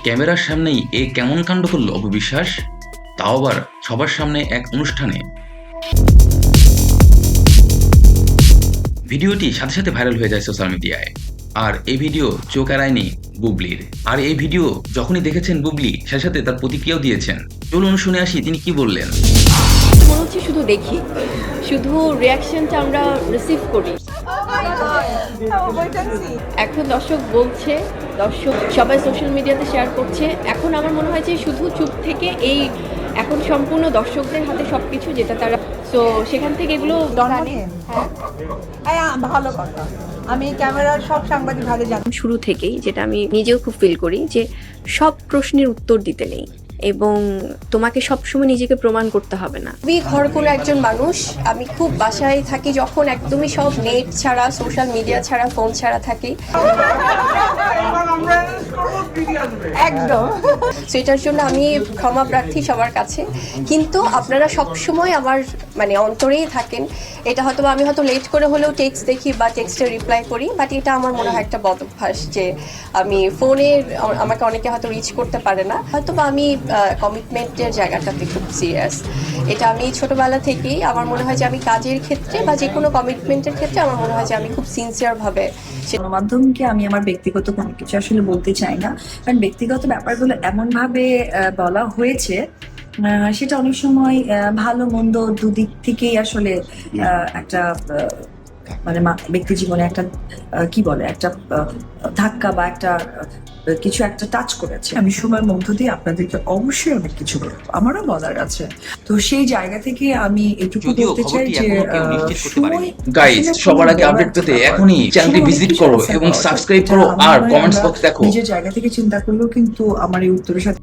ক্যামেরার সামনেই এ কেমন কাণ্ড করল অপবিশ্বাস, তাও আবার সবার সামনে এক অনুষ্ঠানে। ভিডিওটি সাথে সাথে ভাইরাল হয়ে যায় সোশ্যাল মিডিয়ায়। আর এই ভিডিও চোখ এড়ায়নি বুবলির। আর এই ভিডিও যখনই দেখেছেন বুবলি, সাথে সাথে তার প্রতিক্রিয়াও দিয়েছেন। চলুন শুনে আসি তিনি কি বললেন। মনে হচ্ছে শুধু দেখি, শুধু রিয়াকশনটা আমরা রিসিভ করি। এখন দর্শক বলছে, দর্শক সবাই সোশ্যাল মিডিয়াতে শেয়ার করছে। এখন আমার মনে হয় যে শুধু চুপ থেকে এই এখন সম্পূর্ণ দর্শকদের হাতে সবকিছু, যেটা তারা তো সেখান থেকে এগুলো জানে। হ্যাঁ, ভালো কথা। আমি ক্যামেরার সব সাংবাদিক ভালো জানি শুরু থেকেই, যেটা আমি নিজেও খুব ফিল করি, যে সব প্রশ্নের উত্তর দিতে নেই এবং তোমাকে সবসময় নিজেকে প্রমাণ করতে হবে না। খুবই ঘর কোনো একজন মানুষ, আমি খুব বাসায় থাকি যখন একদমই সব নেট ছাড়া, সোশ্যাল মিডিয়া ছাড়া, ফোন ছাড়া থাকি। একদম। সেটার জন্য আমি ক্ষমা প্রার্থী সবার কাছে, কিন্তু আপনারা সবসময় আমার অন্তরেই থাকেন। এটা হয়তো আমি হয়তো লেট করে হলেও টেক্সট দেখি বা টেক্সটে রিপ্লাই করি, বাট এটা আমার মনে হয় একটা বদ অভ্যাস যে আমি ফোনে আমাকে অনেকে হয়তো রিচ করতে পারে না। হয়তো বা আমি কমিটমেন্টের জায়গাটাতে খুব সিরিয়াস। এটা আমি ছোটবেলা থেকেই আমার মনে হয় যে আমি কাজের ক্ষেত্রে বা যে কোনো কমিটমেন্টের ক্ষেত্রে আমার মনে হয় যে আমি খুব সিনসিয়ারভাবে। গণমাধ্যমকে আমি আমার ব্যক্তিগত কোনো কিছু আসলে বলতে চাই না, কারণ ব্যক্তিগত ব্যাপারগুলো এমনভাবে বলা হয়েছে সেটা অনেক সময় ভালো মন্দ দুদিক থেকেই আসলে একটা ব্যক্তি জীবনে একটা কি বলে একটা ধাক্কা বা একটা কিছু একটা টাচ করেছে। আমি সময়ের মধ্য দিয়ে আপনাদেরকে অবশ্যই অনেক কিছু বলবো, আমারও বলার আছে। তো সেই জায়গা থেকে আমি এটুকু বলতে চাই যে গাইস, সবার আগে আপডেট পেতে এখনই চ্যানেলটি ভিজিট করো এবং সাবস্ক্রাইব করো আর কমেন্টস বক্স দেখো। নিজের জায়গা থেকে চিন্তা করলেও কিন্তু আমার এই উত্তরের সাথে